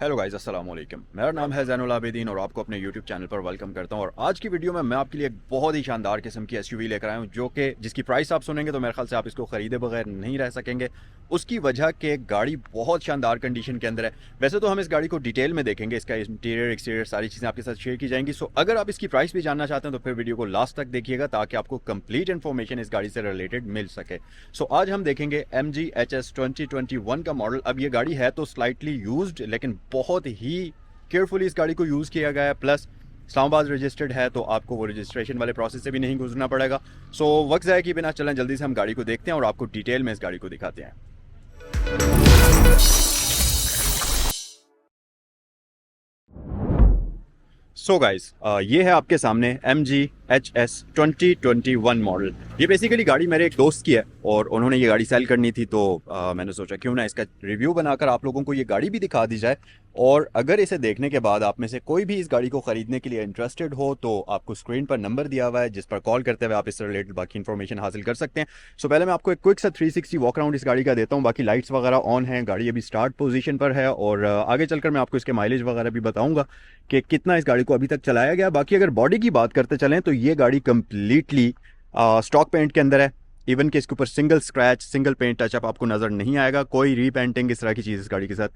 Hello guys, अस्सलाम वालेकुम। मेरा नाम है ज़ैनुल आबिदीन और आपको अपने यूट्यूब चैनल पर वेलकम करता हूं। और आज की वीडियो में मैं आपके लिए एक बहुत ही शानदार किस्म की एसयूवी लेकर आया हूं, जो कि जिसकी प्राइस आप सुनेंगे तो मेरे ख्याल से आप इसको ख़रीदे बगैर नहीं रह सकेंगे। उसकी वजह कि गाड़ी बहुत शानदार कंडीशन के अंदर है। वैसे तो हम इस गाड़ी को डिटेल में देखेंगे, इसका इंटीरियर एक्सटीरियर सारी चीज़ें आपके साथ शेयर की जाएंगी। सो अगर आप इसकी प्राइस भी जानना चाहते हैं तो फिर वीडियो को लास्ट तक देखिएगा, ताकि आपको कंप्लीट इन्फॉर्मेशन इस गाड़ी से रिलेटेड मिल सके। सो आज हम देखेंगे MG HS 2021 का मॉडल। अब ये गाड़ी है तो स्लाइटली यूज्ड, लेकिन बहुत ही केयरफुली इस गाड़ी को यूज़ किया गया है। प्लस इस्लामाबाद रजिस्टर्ड है, तो आपको वो रजिस्ट्रेशन वाले प्रोसेस से भी नहीं गुजरना पड़ेगा। सो वक्त ज़ाया किए बिना चलें जल्दी से हम गाड़ी को देखते हैं और आपको डिटेल में इस गाड़ी को दिखाते हैं। सो गाइस, ये है आपके सामने MG HS 2021 मॉडल। ये बेसिकली गाड़ी मेरे एक दोस्त की है और उन्होंने ये गाड़ी सेल करनी थी, तो मैंने सोचा क्यों ना इसका रिव्यू बनाकर आप लोगों को ये गाड़ी भी दिखा दी जाए। और अगर इसे देखने के बाद आप में से कोई भी इस गाड़ी को ख़रीदने के लिए इंटरेस्टेड हो तो आपको स्क्रीन पर नंबर दिया हुआ है, जिस पर कॉल करते हुए आप इससे रिलेटेड बाकी इन्फॉर्मेशन हासिल कर सकते हैं। सो पहले मैं आपको एक क्विक सा 360 वॉक राउंड इस गाड़ी का देता हूँ। बाकी लाइट्स वगैरह ऑन है, गाड़ी अभी स्टार्ट पोजीशन पर है और आगे चलकर मैं आपको इसके माइलेज वगैरह भी बताऊँगा कि कितना इस गाड़ी को अभी तक चलाया गया। बाकी अगर बॉडी की बात करते चलें तो ये गाड़ी कम्प्लीटली स्टॉक पेंट के अंदर है। इवन कि इसके ऊपर single scratch, single paint touch up आपको नज़र नहीं आएगा। कोई रीपेंटिंग इस तरह की चीज़ इस गाड़ी के साथ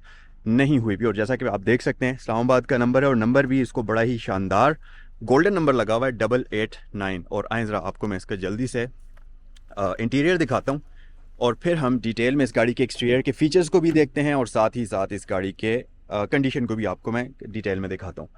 नहीं हुई भी। और जैसा कि आप देख सकते हैं, इस्लामाबाद का नंबर है और नंबर भी इसको बड़ा ही शानदार गोल्डन नंबर लगा हुआ है 889। और आए ज़रा आपको मैं इसका जल्दी से इंटीरियर दिखाता हूँ और फिर हम डिटेल में इस गाड़ी के एक्सटीरियर के फीचर्स को भी देखते हैं और साथ ही साथ इस गाड़ी के कंडीशन को भी आपको मैं डिटेल में दिखाता हूँ।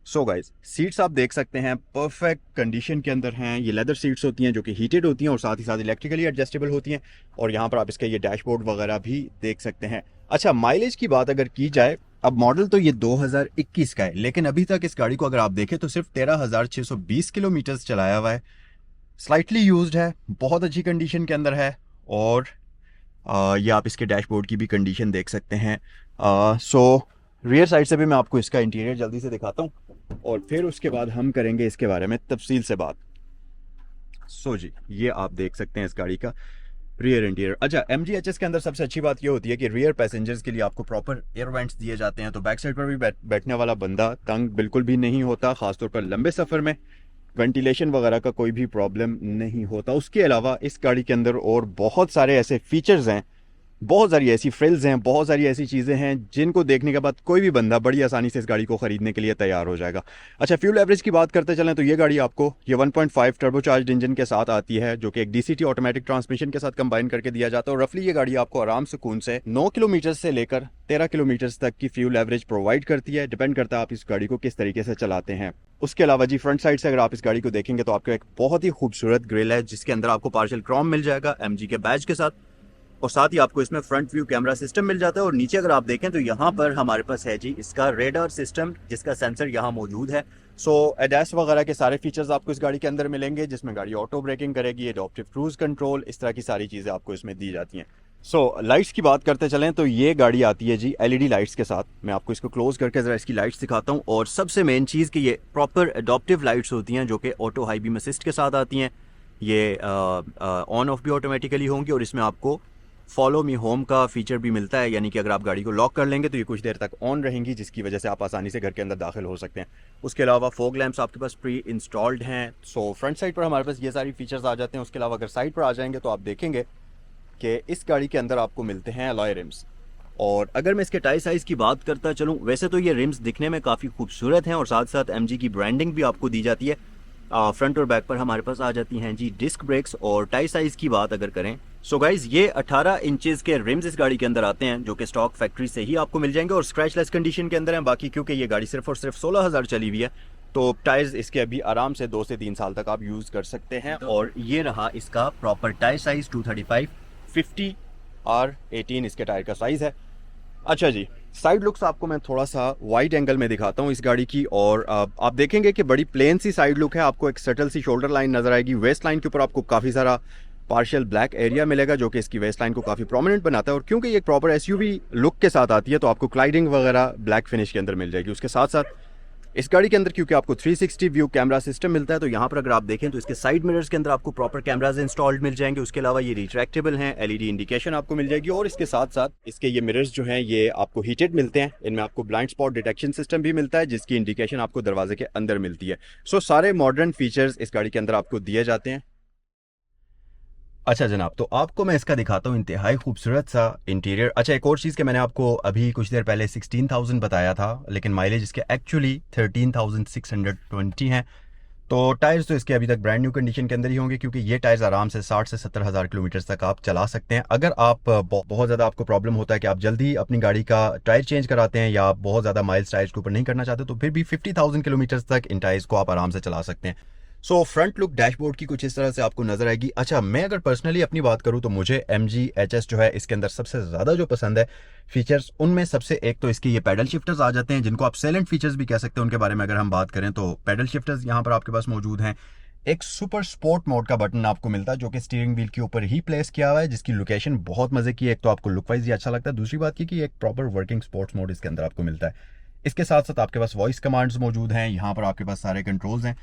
सो गाइज, सीट्स आप देख सकते हैं परफेक्ट कंडीशन के अंदर हैं। ये लेदर सीट्स होती हैं जो कि हीटेड होती हैं और साथ ही साथ इलेक्ट्रिकली एडजस्टेबल होती हैं। और यहाँ पर आप इसका ये डैशबोर्ड वगैरह भी देख सकते हैं। अच्छा, माइलेज की बात अगर की जाए, अब मॉडल तो ये 2021 का है, लेकिन अभी तक इस गाड़ी को अगर आप देखें तो सिर्फ 13,620 किलोमीटर चलाया हुआ है। स्लाइटली यूज्ड है, बहुत अच्छी कंडीशन के अंदर है। और ये आप इसके डैशबोर्ड की भी कंडीशन देख सकते हैं। सो रियर साइड से भी मैं आपको इसका इंटीरियर जल्दी से दिखाता हूँ और फिर उसके बाद हम करेंगे इसके बारे में तफसील से बात। सो जी, ये आप देख सकते हैं इस गाड़ी का रियर इंटीरियर। अच्छा, MG HS के अंदर सबसे अच्छी बात ये होती है कि रियर पैसेंजर्स के लिए आपको प्रॉपर एयर वेंट्स दिए जाते हैं, तो बैक साइड पर भी बैठने वाला बंदा तंग बिल्कुल भी नहीं होता। खासतौर पर लंबे सफ़र में वेंटिलेशन वगैरह का कोई भी प्रॉब्लम नहीं होता। उसके अलावा इस गाड़ी के अंदर और बहुत सारे ऐसे फीचर्स हैं, बहुत सारी ऐसी फ्रिल्स हैं, बहुत सारी ऐसी चीज़ें हैं जिनको देखने के बाद कोई भी बंदा बड़ी आसानी से इस गाड़ी को ख़रीदने के लिए तैयार हो जाएगा। अच्छा, फ्यूल एवरेज की बात करते चलें तो ये गाड़ी आपको ये 1.5 टर्बोचार्ज्ड इंजन के साथ आती है, जो कि एक DCT ऑटोमेटिक ट्रांसमिशन के साथ कंबाइन करके दिया जाता है। और रफली ये गाड़ी आपको आराम सुकून से 9 किलोमीटर से लेकर 13 किलोमीटर तक की फ्यूल एवरेज प्रोवाइड करती है। डिपेंड करता है आप इस गाड़ी को किस तरीके से चलाते हैं। उसके अलावा जी, फ्रंट साइड से अगर आप इस गाड़ी को देखेंगे तो आपको एक बहुत ही खूबसूरत ग्रिल है, जिसके अंदर आपको पार्शियल क्रोम मिल जाएगा MG के बैज के साथ। और साथ ही आपको इसमें फ्रंट व्यू कैमरा सिस्टम मिल जाता है। और नीचे अगर आप देखें तो यहाँ पर हमारे पास है जी इसका रेडार सिस्टम, जिसका सेंसर यहाँ मौजूद है। सो ADAS वगैरह के सारे फीचर्स आपको इस गाड़ी के अंदर मिलेंगे, जिसमें गाड़ी ऑटो ब्रेकिंग करेगी, एडॉप्टिव क्रूज कंट्रोल, इस तरह की सारी चीज़ें आपको इसमें दी जाती हैं। सो लाइट्स की बात करते चलें तो ये गाड़ी आती है जी LED लाइट्स के साथ। मैं आपको इसको क्लोज करके ज़रा इसकी लाइट्स दिखाता हूँ। और सबसे मेन चीज़ कि ये प्रॉपर एडॉप्टिव लाइट्स होती हैं, जो कि ऑटो हाई बीम असिस्ट के साथ आती हैं। ये ऑन ऑफ भी ऑटोमेटिकली होंगी और इसमें आपको फॉलो मी होम का फीचर भी मिलता है, यानी कि अगर आप गाड़ी को लॉक कर लेंगे तो ये कुछ देर तक ऑन रहेंगी, जिसकी वजह से आप आसानी से घर के अंदर दाखिल हो सकते हैं। उसके अलावा फॉग लैंप्स आपके पास प्री इंस्टॉल्ड हैं। सो फ्रंट साइड पर हमारे पास ये सारी फीचर्स आ जाते हैं। उसके अलावा अगर साइड पर आ जाएंगे तो आप देखेंगे कि इस गाड़ी के अंदर आपको मिलते हैं अलॉय रिम्स। और अगर मैं इसके टायर साइज़ की बात करता चलूँ, वैसे तो ये रिम्स दिखने में काफ़ी खूबसूरत हैं और साथ साथ MG की ब्रांडिंग भी आपको दी जाती है। फ्रंट और बैक पर हमारे पास आ जाती हैं जी डिस्क ब्रेक्स। और टायर साइज़ की बात अगर करें, सो गाइज, ये 18 इंचेस के रिम्स इस गाड़ी के अंदर आते हैं, जो कि स्टॉक फैक्ट्री से ही आपको मिल जाएंगे और स्क्रैचलेस कंडीशन के अंदर हैं। बाकी क्योंकि ये गाड़ी सिर्फ और सिर्फ 16,000 चली हुई है, तो टायर्स इसके अभी आराम से 2 से 3 साल तक आप यूज़ कर सकते हैं। और ये रहा इसका प्रॉपर टायर साइज़ 235 50 R18 इसके टायर का साइज़ है। अच्छा जी, साइड लुक्स आपको मैं थोड़ा सा वाइड एंगल में दिखाता हूँ इस गाड़ी की। और आप देखेंगे कि बड़ी प्लेन सी साइड लुक है। आपको एक सटल सी शोल्डर लाइन नजर आएगी। वेस्ट लाइन के ऊपर आपको काफ़ी सारा पार्शियल ब्लैक एरिया मिलेगा, जो कि इसकी वेस्ट लाइन को काफ़ी प्रोमिनेंट बनाता है। और क्योंकि ये एक प्रॉपर SUV लुक के साथ आती है, तो आपको क्लाइडिंग वगैरह ब्लैक फिनिश के अंदर मिल जाएगी। उसके साथ साथ इस गाड़ी के अंदर क्योंकि आपको 360 व्यू कैमरा सिस्टम मिलता है, तो यहाँ पर अगर आप देखें तो इसके साइड मिरर्स के अंदर आपको प्रॉपर कैमराज इंस्टॉल्ड मिल जाएंगे। उसके अलावा ये रिट्रैक्टेबल हैं, एलईडी इंडिकेशन आपको मिल जाएगी, और इसके साथ साथ इसके ये मिरर्स जो हैं ये आपको हीटेड मिलते हैं। इनमें आपको ब्लाइंड स्पॉट डिटेक्शन सिस्टम भी मिलता है, जिसकी इंडिकेशन आपको दरवाजे के अंदर मिलती है। सो सारे मॉडर्न फीचर्स इस गाड़ी के अंदर आपको दिए जाते हैं। अच्छा जनाब, तो आपको मैं इसका दिखाता हूँ इंतहाई खूबसूरत सा इंटीरियर। अच्छा, एक और चीज़ कि मैंने आपको अभी कुछ देर पहले 16,000 बताया था, लेकिन माइलेज इसके एक्चुअली 13,620 हैं। तो टायर्स तो इसके अभी तक ब्रांड न्यू कंडीशन के अंदर ही होंगे, क्योंकि ये टायर्स आराम से 60 से 70 हज़ार किलोमीटर तक आप चला सकते हैं। अगर आप बहुत ज़्यादा आपको प्रॉब्लम होता है कि आप जल्दी अपनी गाड़ी का टायर चेंज कराते हैं, या आप बहुत ज़्यादा माइल्स टायर्स के ऊपर नहीं करना चाहते, तो फिर भी 50,000 किलोमीटर तक इन टायर्स को आप आराम से चला सकते हैं। सो फ्रंट लुक डैशबोर्ड की कुछ इस तरह से आपको नजर आएगी। अच्छा, मैं अगर पर्सनली अपनी बात करूं तो मुझे MG HS जो है इसके अंदर सबसे ज़्यादा जो पसंद है फीचर्स, उनमें सबसे एक तो इसके ये पैडल शिफ्टर्स आ जाते हैं, जिनको आप साइलेंट फीचर्स भी कह सकते हैं। उनके बारे में अगर हम बात करें तो पैडल शिफ्टर्स यहाँ पर आपके पास मौजूद हैं। एक सुपर स्पोर्ट मोड का बटन आपको मिलता है, जो कि स्टीयरिंग व्हील के ऊपर ही प्लेस किया हुआ है, जिसकी लोकेशन बहुत मजे की है। एक तो आपको लुक वाइज ही अच्छा लगता है, दूसरी बात ये कि एक प्रॉपर वर्किंग स्पोर्ट्स मोड इसके अंदर आपको मिलता है। इसके साथ साथ आपके पास वॉइस कमांड्स मौजूद हैं। यहाँ पर आपके पास सारे कंट्रोल्स हैं,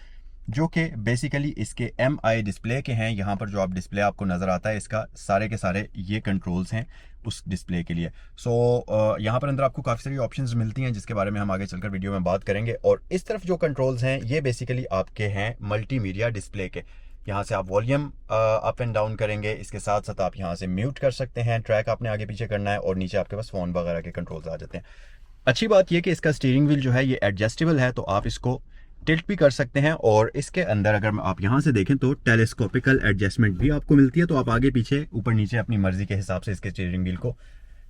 जो कि बेसिकली इसके MI डिस्प्ले के हैं। यहाँ पर जो आप डिस्प्ले आपको नज़र आता है, इसका सारे के सारे ये कंट्रोल्स हैं उस डिस्प्ले के लिए। यहाँ पर अंदर आपको काफ़ी सारी ऑप्शंस मिलती हैं, जिसके बारे में हम आगे चलकर वीडियो में बात करेंगे। और इस तरफ जो कंट्रोल्स हैं ये बेसिकली आपके हैं मल्टीमीडिया डिस्प्ले के। यहाँ से आप वॉल्यूम अप एंड डाउन करेंगे, इसके साथ साथ आप यहाँ से म्यूट कर सकते हैं, ट्रैक आपने आगे पीछे करना है, और नीचे आपके पास फ़ोन वगैरह के कंट्रोल्स आ जाते हैं। अच्छी बात यह कि इसका स्टीयरिंग व्हील जो है ये एडजस्टेबल है, तो आप इसको टिल्ट भी कर सकते हैं। और इसके अंदर अगर आप यहाँ से देखें तो टेलीस्कोपिकल एडजस्टमेंट भी आपको मिलती है, तो आप आगे पीछे ऊपर नीचे अपनी मर्जी के हिसाब से इसके स्टीयरिंग व्हील को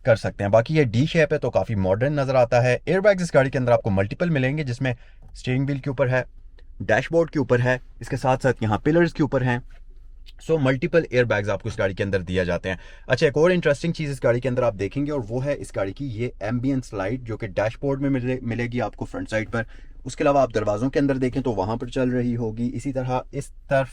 कर सकते हैं। बाकी ये डी शेप है, तो काफ़ी मॉडर्न नज़र आता है। एयरबैग्स इस गाड़ी के अंदर आपको मल्टीपल मिलेंगे, जिसमें स्टीयरिंग व्हील के ऊपर है, डैशबोर्ड के ऊपर है, इसके साथ साथ यहाँ पिलर्स के ऊपर हैं। मल्टीपल एयरबैग्स आपको इस गाड़ी के अंदर दिया जाते हैं। अच्छा, एक और इंटरेस्टिंग चीज़ इस गाड़ी के अंदर आप देखेंगे, और वो है इस गाड़ी की ये एम्बियंस लाइट, जो कि डैशबोर्ड में मिलेगी आपको फ्रंट साइड पर। उसके अलावा आप दरवाज़ों के अंदर देखें तो वहाँ पर चल रही होगी, इसी तरह इस तरफ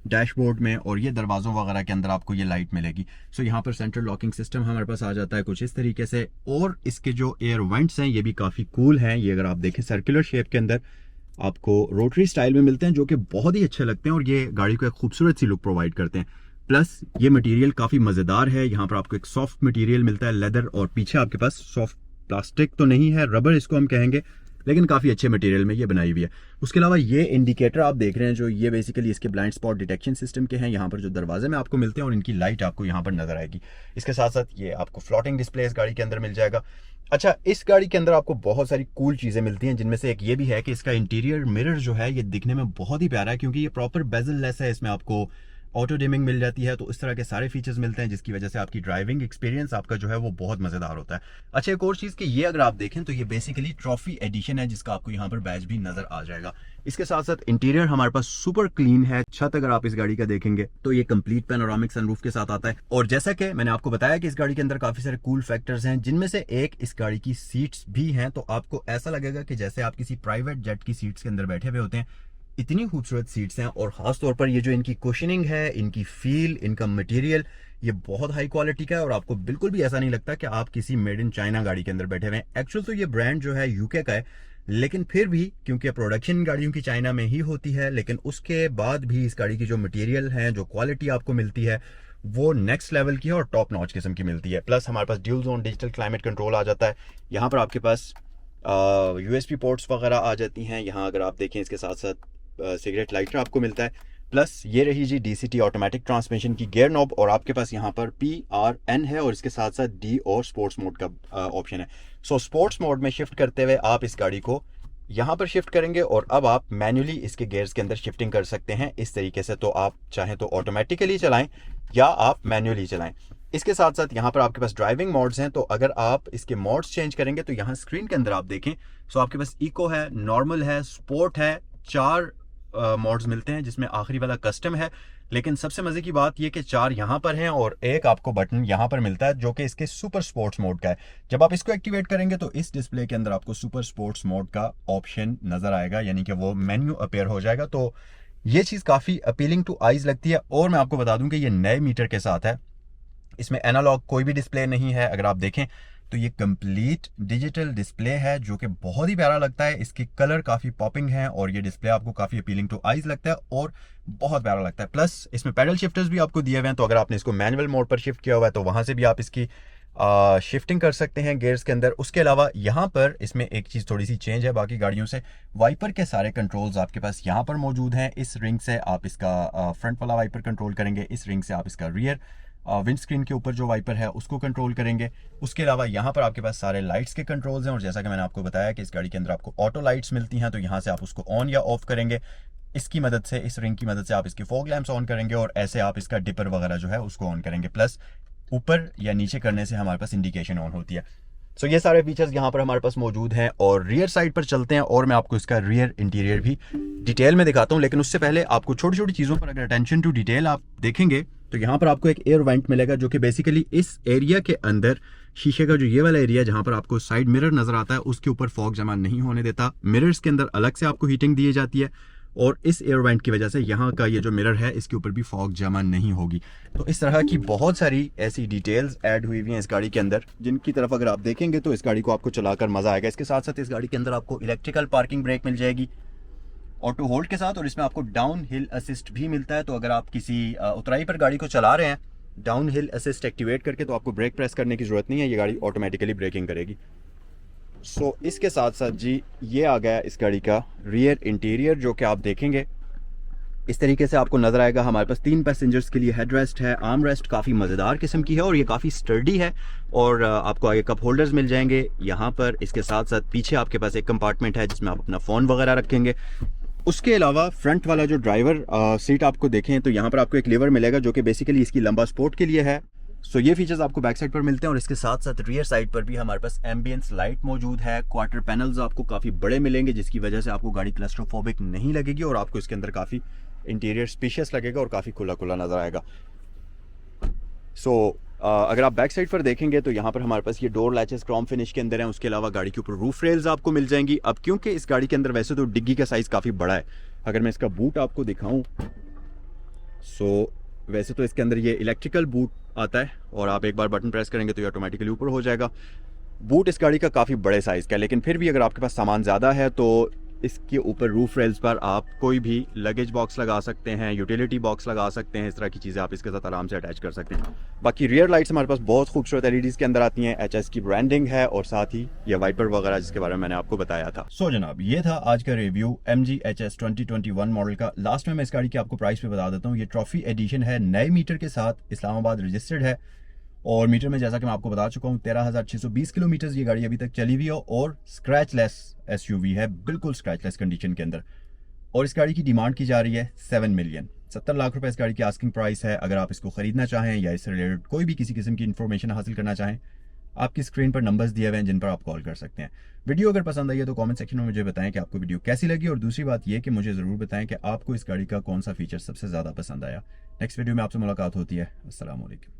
डैशबोर्ड में और ये दरवाज़ों वगैरह के अंदर आपको ये लाइट मिलेगी। यहाँ पर सेंट्रल लॉकिंग सिस्टम हमारे पास आ जाता है कुछ इस तरीके से। और इसके जो एयर वेंट्स हैं ये भी काफ़ी कूल हैं। ये अगर आप देखें सर्कुलर शेप के अंदर आपको रोटरी स्टाइल में मिलते हैं, जो कि बहुत ही अच्छे लगते हैं, और ये गाड़ी को एक खूबसूरत सी लुक प्रोवाइड करते हैं। प्लस ये मटेरियल काफ़ी मज़ेदार है। यहाँ पर आपको एक सॉफ्ट मटेरियल मिलता है, लेदर, और पीछे आपके पास सॉफ्ट प्लास्टिक तो नहीं है, रबर इसको हम कहेंगे, लेकिन काफ़ी अच्छे मटेरियल में ये बनाई हुई है। उसके अलावा ये इंडिकेटर आप देख रहे हैं, जो ये बेसिकली इसके ब्लाइंड स्पॉट डिटेक्शन सिस्टम के हैं, यहाँ पर जो दरवाजे में आपको मिलते हैं, और इनकी लाइट आपको यहाँ पर नजर आएगी। इसके साथ साथ ये आपको फ्लोटिंग डिस्प्ले इस गाड़ी के अंदर मिल जाएगा। अच्छा, इस गाड़ी के अंदर आपको बहुत सारी कूल चीज़ें मिलती हैं, जिनमें से एक ये भी है कि इसका इंटीरियर मिरर जो है ये दिखने में बहुत ही प्यारा है, क्योंकि ये प्रॉपर बेजल लेस है। इसमें आपको ऑटो डिमिंग मिल जाती है, तो इस तरह के सारे फीचर्स मिलते हैं, जिसकी वजह से आपकी ड्राइविंग एक्सपीरियंस आपका जो है वो बहुत मज़ेदार होता है। अच्छा, एक और चीज़ कि ये अगर आप देखें तो ये बेसिकली ट्रॉफी एडिशन है, जिसका आपको यहाँ पर बैज भी नजर आ जाएगा। इसके साथ साथ इंटीरियर हमारे पास सुपर क्लीन है। छत अगर आप इस गाड़ी का देखेंगे तो ये कंप्लीट पैनोरामिक सनरूफ के साथ आता है। और जैसा कि मैंने आपको बताया कि इस गाड़ी के अंदर काफ़ी सारे कूल फैक्टर्स हैं, जिनमें से एक इस गाड़ी की सीट्स भी हैं, तो आपको ऐसा लगेगा कि जैसे आप किसी प्राइवेट जेट की सीट्स के अंदर बैठे हुए होते हैं। इतनी खूबसूरत सीट्स हैं, और ख़ास तौर पर ये जो इनकी कुशनिंग है, इनकी फील, इनका मटेरियल, ये बहुत हाई क्वालिटी का है, और आपको बिल्कुल भी ऐसा नहीं लगता कि आप किसी मेड इन चाइना गाड़ी के अंदर बैठे हुए हैं। एक्चुअल तो ये ब्रांड जो है UK का है, लेकिन फिर भी क्योंकि प्रोडक्शन गाड़ियों की चाइना में ही होती है, लेकिन उसके बाद भी इस गाड़ी की जो मटेरियल है, जो क्वालिटी आपको मिलती है, वो नेक्स्ट लेवल की है और टॉप नॉच किस्म की मिलती है। प्लस हमारे पास dual zone digital climate control आ जाता है। यहाँ पर आपके पास USB पोर्ट्स वगैरह आ जाती हैं। यहाँ अगर आप देखें, इसके साथ साथ सिगरेट लाइटर आपको मिलता है। प्लस ये रही जी DCT ऑटोमेटिक ट्रांसमिशन की गियर नॉब, और आपके पास यहाँ पर PRN है, और इसके साथ साथ D और स्पोर्ट्स मोड का ऑप्शन है। स्पोर्ट्स मोड में शिफ्ट करते हुए आप इस गाड़ी को यहाँ पर शिफ्ट करेंगे, और अब आप मैन्युअली इसके गियर्स के अंदर शिफ्टिंग कर सकते हैं इस तरीके से। तो आप चाहें तो ऑटोमेटिकली चलाएं या आप मैन्युअली चलाएं। इसके साथ साथ यहाँ पर आपके पास ड्राइविंग मोड्स हैं, तो अगर आप इसके मोड्स चेंज करेंगे तो यहाँ स्क्रीन के अंदर आप देखें, आपके पास इको है, नॉर्मल है, स्पोर्ट है, 4 मोड्स मिलते हैं, जिसमें आखिरी वाला कस्टम है। लेकिन सबसे मजे की बात यह कि 4 यहाँ पर हैं, और एक आपको बटन यहाँ पर मिलता है, जो कि इसके सुपर स्पोर्ट्स मोड का है। जब आप इसको एक्टिवेट करेंगे तो इस डिस्प्ले के अंदर आपको सुपर स्पोर्ट्स मोड का ऑप्शन नजर आएगा, यानी कि वो मेन्यू अपेयर हो जाएगा। तो ये चीज़ काफ़ी अपीलिंग टू आइज लगती है। और मैं आपको बता दूं कि ये नए मीटर के साथ है, इसमें एनालॉग कोई भी डिस्प्ले नहीं है। अगर आप देखें तो ये कंप्लीट डिजिटल डिस्प्ले है जो कि बहुत ही प्यारा लगता है। इसके कलर काफ़ी पॉपिंग है और ये डिस्प्ले आपको काफ़ी अपीलिंग टू आइज लगता है और बहुत प्यारा लगता है। प्लस इसमें पैडल शिफ्टर्स भी आपको दिए हुए हैं, तो अगर आपने इसको मैनुअल मोड पर शिफ्ट किया हुआ है तो वहाँ से भी आप इसकी शिफ्टिंग कर सकते हैं गेयर्स के अंदर। उसके अलावा यहाँ पर इसमें एक चीज़ थोड़ी सी चेंज है बाकी गाड़ियों से, वाइपर के सारे कंट्रोल्स आपके पास यहाँ पर मौजूद हैं। इस रिंग से आप इसका फ्रंट वाला वाइपर कंट्रोल करेंगे, इस रिंग से आप इसका रियर विंड स्क्रीन के ऊपर जो वाइपर है उसको कंट्रोल करेंगे। उसके अलावा यहाँ पर आपके पास सारे लाइट्स के कंट्रोल्स हैं और जैसा कि मैंने आपको बताया कि इस गाड़ी के अंदर आपको ऑटो लाइट्स मिलती हैं, तो यहाँ से आप उसको ऑन या ऑफ करेंगे। इसकी मदद से, इस रिंग की मदद से आप इसके फॉग लैंप्स ऑन करेंगे और ऐसे आप इसका डिपर वगैरह जो है उसको ऑन करेंगे। प्लस ऊपर या नीचे करने से हमारे पास इंडिकेशन ऑन होती है। सो ये सारे फीचर्स यहाँ पर हमारे पास मौजूद हैं। और रियर साइड पर चलते हैं और मैं आपको इसका रियर इंटीरियर भी डिटेल में दिखाता हूँ, लेकिन उससे पहले आपको छोटी छोटी चीज़ों पर अगर अटेंशन टू डिटेल आप देखेंगे तो यहाँ पर आपको एक एयर वेंट मिलेगा जो कि बेसिकली इस एरिया के अंदर शीशे का जो ये वाला एरिया जहाँ पर आपको साइड मिरर नजर आता है उसके ऊपर फॉग जमा नहीं होने देता। मिरर्स के अंदर अलग से आपको हीटिंग दी जाती है और इस एयर वेंट की वजह से यहाँ का ये जो मिरर है इसके ऊपर भी फॉग जमा नहीं होगी। तो इस तरह की बहुत सारी ऐसी डिटेल्स ऐड हुई हुई हैं इस गाड़ी के अंदर, जिनकी तरफ अगर आप देखेंगे तो इस गाड़ी को आपको चलाकर मजा आएगा। इसके साथ साथ इस गाड़ी के अंदर आपको इलेक्ट्रिकल पार्किंग ब्रेक मिल जाएगी ऑटो होल्ड के साथ, और इसमें आपको डाउन हिल असिस्ट भी मिलता है। तो अगर आप किसी उतराई पर गाड़ी को चला रहे हैं डाउन हिल असिस्ट एक्टिवेट करके, तो आपको ब्रेक प्रेस करने की जरूरत नहीं है, ये गाड़ी ऑटोमेटिकली ब्रेकिंग करेगी। सो इसके साथ साथ जी ये आ गया इस गाड़ी का रियर इंटीरियर, जो कि आप देखेंगे इस तरीके से आपको नजर आएगा। हमारे पास 3 पैसेंजर्स के लिए हेड रेस्ट है, आर्म रेस्ट काफ़ी मज़ेदार किस्म की है और ये काफ़ी स्टर्डी है। और आपको आगे कप होल्डर्स मिल जाएंगे यहाँ पर। इसके साथ साथ पीछे आपके पास एक कंपार्टमेंट है जिसमें आप अपना फ़ोन वगैरह रखेंगे। उसके अलावा फ्रंट वाला जो ड्राइवर सीट आपको देखें तो यहाँ पर आपको एक लीवर मिलेगा जो कि बेसिकली इसकी लंबा स्पोर्ट के लिए है। सो ये फीचर्स आपको बैक साइड पर मिलते हैं। और इसके साथ साथ रियर साइड पर भी हमारे पास एम्बियंस लाइट मौजूद है। क्वार्टर पैनल्स आपको काफ़ी बड़े मिलेंगे जिसकी वजह से आपको गाड़ी क्लस्ट्रोफोबिक नहीं लगेगी और आपको इसके अंदर काफ़ी इंटीरियर स्पेशियस लगेगा और काफ़ी खुला खुला नज़र आएगा। सो अगर आप बैक साइड पर देखेंगे तो यहाँ पर हमारे पास ये डोर लैचेस क्रोम फिनिश के अंदर हैं। उसके अलावा गाड़ी के ऊपर रूफ रेल्स आपको मिल जाएंगी। अब क्योंकि इस गाड़ी के अंदर वैसे तो डिग्गी का साइज़ काफ़ी बड़ा है, अगर मैं इसका बूट आपको दिखाऊं सो वैसे तो इसके अंदर ये इलेक्ट्रिकल बूट आता है और आप एक बार बटन प्रेस करेंगे तो ये ऑटोमेटिकली ऊपर हो जाएगा। बूट इस गाड़ी का काफ़ी बड़े साइज़ का है, लेकिन फिर भी अगर आपके पास सामान ज़्यादा है तो इसके ऊपर रूफ रेल्स पर आप कोई भी लगेज बॉक्स लगा सकते हैं, यूटिलिटी बॉक्स लगा सकते हैं। इस तरह की चीज़ें आप इसके साथ आराम से अटैच कर सकते हैं। बाकी रियर लाइट्स हमारे पास बहुत खूबसूरत एलईडीज़ के अंदर आती हैं, एचएस की ब्रांडिंग है और साथ ही ये वाइपर वगैरह जिसके बारे में मैंने आपको बताया था। सो जनाब ये था आज का रिव्यू MG HS 2021 मॉडल का। लास्ट में मैं इस गाड़ी की आपको प्राइस पे बता देता हूँ। ये ट्रॉफी एडिशन है, नए मीटर के साथ इस्लामाबाद रजिस्टर्ड है और मीटर में जैसा कि मैं आपको बता चुका हूँ 13,620 किलोमीटर ये गाड़ी अभी तक चली हुई है और स्क्रैचलेस SUV है, बिल्कुल स्क्रैचलेस कंडीशन के अंदर। और इस गाड़ी की डिमांड की जा रही है 7 मिलियन, 70 लाख रुपए इस गाड़ी की आस्किंग प्राइस है। अगर आप इसको खरीदना चाहें या इससे रिलेटेड कोई भी किसी किस्म की इन्फॉर्मेशन हासिल करना चाहें, आपकी स्क्रीन पर नंबर्स दिए हुए हैं जिन पर आप कॉल कर सकते हैं। वीडियो अगर पसंद आई है तो कमेंट सेक्शन में मुझे बताएं कि आपको वीडियो कैसी लगी और दूसरी बात यह कि मुझे ज़रूर बताएं कि आपको इस गाड़ी का कौन सा फीचर सबसे ज़्यादा पसंद आया। नेक्स्ट वीडियो में आपसे मुलाकात होती है। अस्सलाम वालेकुम।